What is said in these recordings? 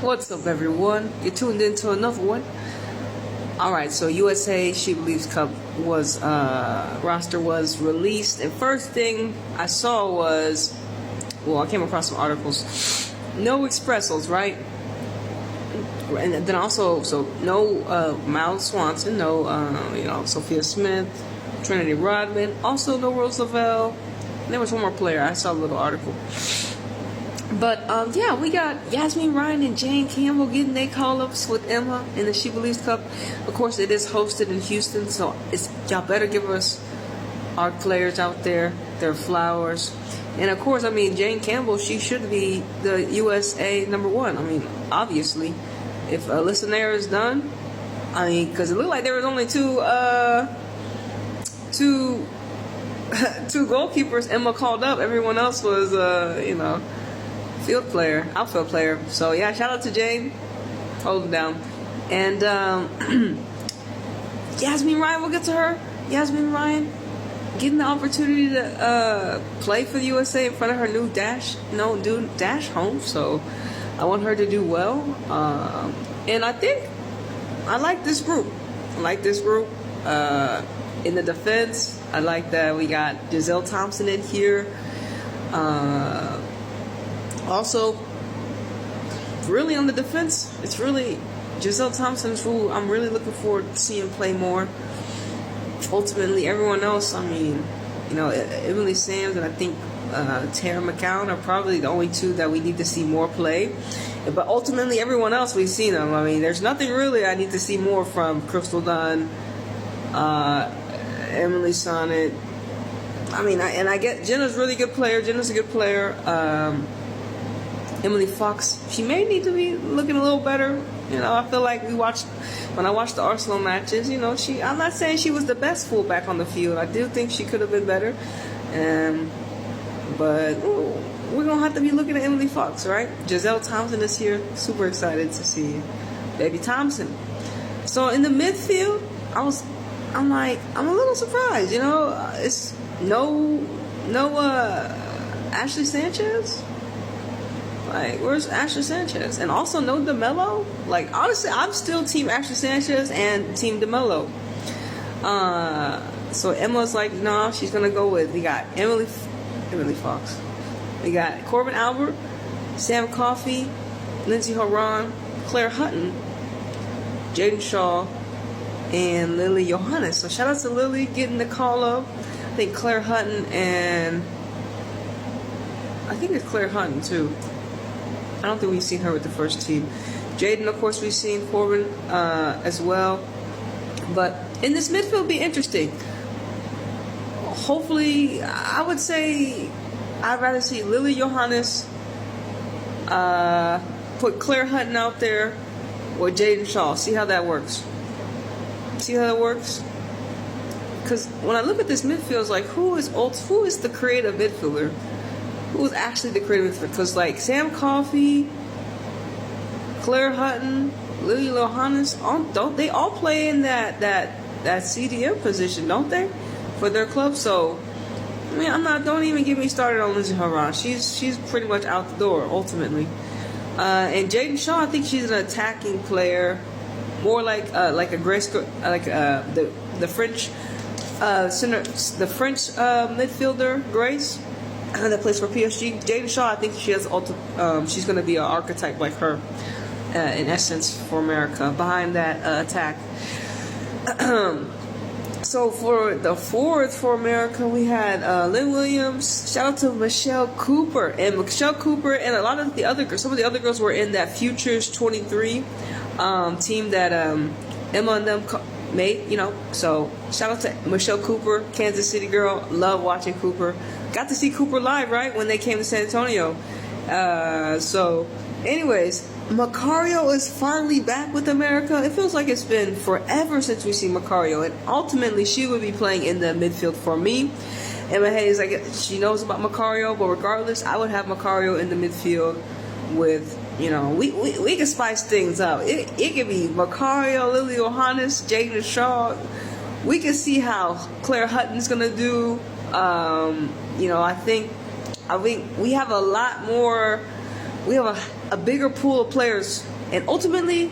What's up, everyone? You're tuned into another one. Alright, so USA She Believes Cup was roster was released, and first thing I saw was, well, I came across some articles. No expressos, right? And then also, so no Miles Swanson, no Sophia Smith, Trinity Rodman, also no Rose Lavelle. There was one more player. I saw a little article. But yeah, we got Yasmin Ryan and Jane Campbell getting their call-ups with Emma in the She Believes Cup. Of course, it is hosted in Houston, so y'all better give us our players out there their flowers. And of course, I mean, Jane Campbell, she should be the USA #1. I mean, obviously, if Alyssa Nair is done, I mean, because it looked like there was only two goalkeepers Emma called up. Everyone else was, outfield player. So yeah, shout out to Jane, hold it down. And Yasmin Ryan, we'll get to her. Yasmin Ryan getting the opportunity to play for the USA in front of her new dash home. So I want her to do well. And I think I like this group. In the defense, I like that we got Giselle Thompson in here. Also, really on the defense, it's really Giselle Thompson's who I'm really looking forward to seeing play more. Ultimately, everyone else, I mean, Emily Sams and I think Tara McCown are probably the only two that we need to see more play. But ultimately, everyone else, we've seen them. I mean, there's nothing really I need to see more from Crystal Dunn, Emily Sonnet. I mean, I get Jenna's really good player. Jenna's a good player. Emily Fox, she may need to be looking a little better. I feel like when I watched the Arsenal matches, I'm not saying she was the best fullback on the field. I do think she could have been better. But we're going to have to be looking at Emily Fox, right? Giselle Thompson is here. Super excited to see Baby Thompson. So in the midfield, I'm a little surprised, it's no Ashley Sanchez. Like, where's Ashley Sanchez? And also no DeMello. Like, honestly, I'm still Team Ashley Sanchez and Team DeMello. So Emma's like, nah, she's gonna go with. We got Emily Fox. We got Corbin Albert, Sam Coffey, Lindsay Horan, Claire Hutton, Jaden Shaw, and Lily Johannes. So shout out to Lily getting the call up. I think Claire Hutton and I think it's Claire Hutton too. I don't think we've seen her with the first team. Jaden, of course, we've seen Corbin as well. But in this midfield, be interesting. Hopefully, I would say I'd rather see Lily Johannes put Claire Hutton out there or Jaden Shaw. See how that works. Because when I look at this midfield, it's like, who is the creative midfielder? Who is actually the creative midfielder? Because like Sam Coffey, Claire Hutton, Lily Johannes, don't they all play in that CDM position, don't they, for their club? So I mean, don't even get me started on Lindsay Horan. She's pretty much out the door ultimately. And Jaden Shaw, I think she's an attacking player, more like a Grace, the French midfielder Grace that plays for PSG. Jaden Shaw, I think she's going to be an archetype like her, in essence, for America behind that attack. So for the forward for America, we had Lynn Williams. Shout out to Michelle Cooper and a lot of some of the other girls were in that Futures 23 team that Emma and them made. So shout out to Michelle Cooper, Kansas City girl. Love watching Cooper. Got to see Cooper live, right, when they came to San Antonio. So anyways, Macario is finally back with America. It feels like it's been forever since we've seen Macario, and ultimately she would be playing in the midfield for me. Emma Hayes, she knows about Macario, but regardless, I would have Macario in the midfield with, we can spice things up. It could be Macario, Lily Johannes, Jaden Shaw. We can see how Claire Hutton's gonna do. I think we have a lot more. We have a bigger pool of players. And ultimately,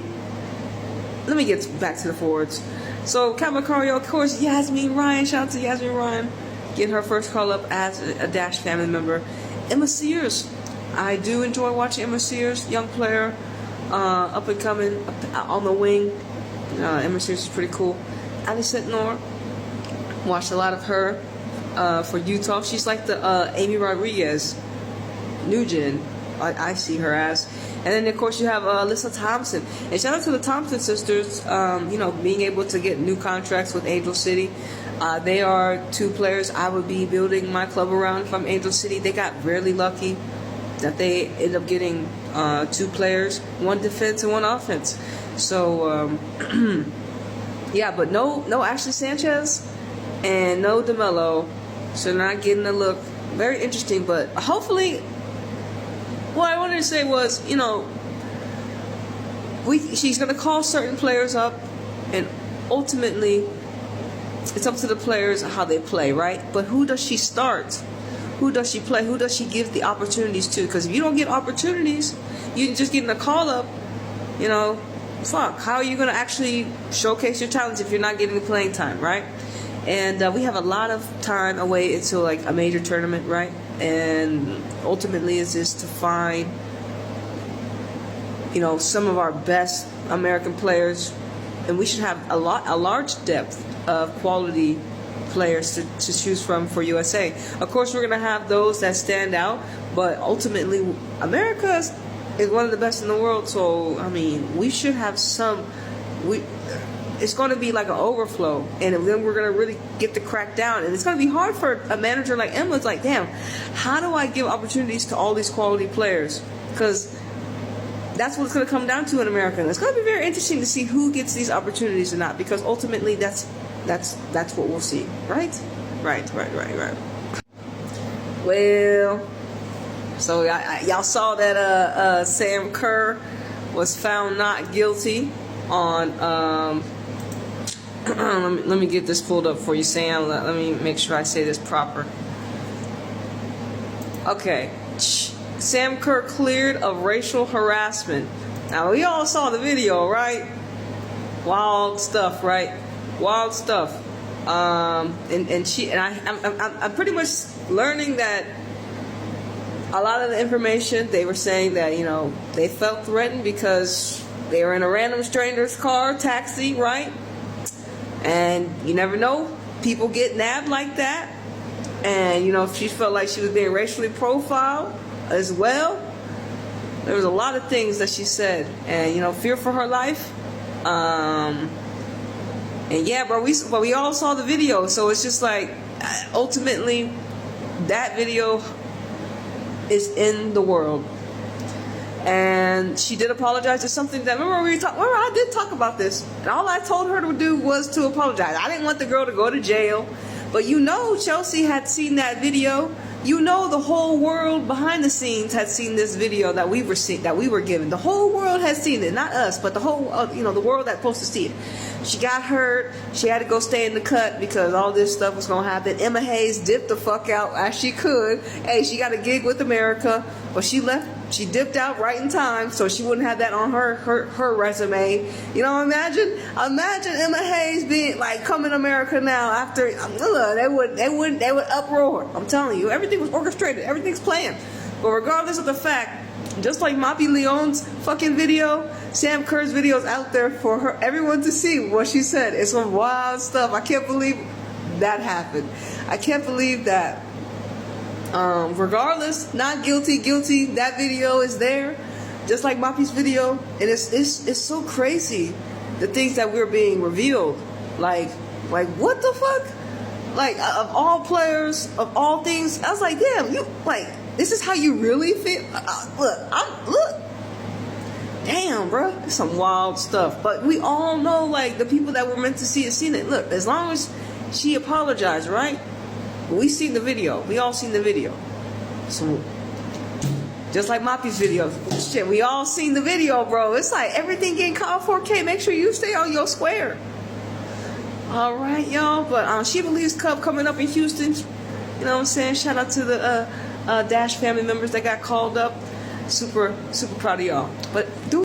let me get back to the forwards. So Cat Macario, of course, Yasmin Ryan. Shout out to Yasmin Ryan, getting her first call up as a Dash family member. Emma Sears, I do enjoy watching Emma Sears, young player, up and coming, on the wing. Emma Sears is pretty cool. Ali Setnor, watched a lot of her for Utah. She's like the Amy Rodriguez, new gen. I see her as. And then of course you have Alyssa Thompson. And shout out to the Thompson sisters, being able to get new contracts with Angel City. They are two players I would be building my club around from Angel City. They got really lucky that they ended up getting two players, one defense and one offense. So yeah, but no Ashley Sanchez and no DeMello, so not getting a look. Very interesting, but hopefully, what I wanted to say was, she's going to call certain players up, and ultimately, it's up to the players how they play, right? But who does she start? Who does she play? Who does she give the opportunities to? Because if you don't get opportunities, you're just getting a call up, fuck, how are you going to actually showcase your talents if you're not getting the playing time, right? And we have a lot of time away until like a major tournament, right? And ultimately it's just to find, some of our best American players, and we should have a large depth of quality players to choose from for USA. Of course, we're going to have those that stand out, but ultimately America is one of the best in the world. So, I mean, we should have some. It's going to be like an overflow, and then we're going to really get to crack down. And it's going to be hard for a manager like Emma. It's like, damn, how do I give opportunities to all these quality players? Because that's what it's going to come down to in America. And it's going to be very interesting to see who gets these opportunities or not, because ultimately that's what we'll see, right? Right. Well, so y'all saw that Sam Kerr was found not guilty on let me get this pulled up for you, Sam. Let me make sure I say this proper. Okay, Sam Kerr cleared of racial harassment. Now we all saw the video, right? Wild stuff, right? Wild stuff. I'm pretty much learning that a lot of the information, they were saying that they felt threatened because they were in a random stranger's car, taxi, right? And you never know, people get nabbed like that. And she felt like she was being racially profiled as well. There was a lot of things that she said, and fear for her life. And yeah, bro, we all saw the video, so it's just like, ultimately, that video is in the world. And she did apologize to something that, remember I did talk about this, and all I told her to do was to apologize. I didn't want the girl to go to jail, but Chelsea had seen that video. The whole world behind the scenes had seen this video that we were given. The whole world has seen it, not us, but the whole, the world that's supposed to see it. She got hurt. She had to go stay in the cut because all this stuff was going to happen. Emma Hayes dipped the fuck out as she could. Hey, she got a gig with America, but she left. She dipped out right in time so she wouldn't have that on her resume. Imagine Emma Hayes being like, coming to America now after, they would uproar. I'm telling you, everything was orchestrated. Everything's planned. But regardless of the fact, just like Moppy Leon's fucking video, Sam Kerr's video is out there for everyone to see what she said. It's some wild stuff. I can't believe that happened. I can't believe that. Regardless, not guilty, that video is there, just like Moppy's video, and it's so crazy, the things that we're being revealed, like what the fuck, like of all players, of all things. I was like, damn, this is how you really feel. Look, damn, bro, it's some wild stuff. But we all know, like, the people that were meant to see it, seen it. Look, as long as she apologized, right? We seen the video. We all seen the video. So, just like Moppy's video. Shit, we all seen the video, bro. It's like everything getting called 4K. Make sure you stay on your square. All right, y'all. But She Believes Cup coming up in Houston. You know what I'm saying? Shout out to the Dash family members that got called up. Super, super proud of y'all. But do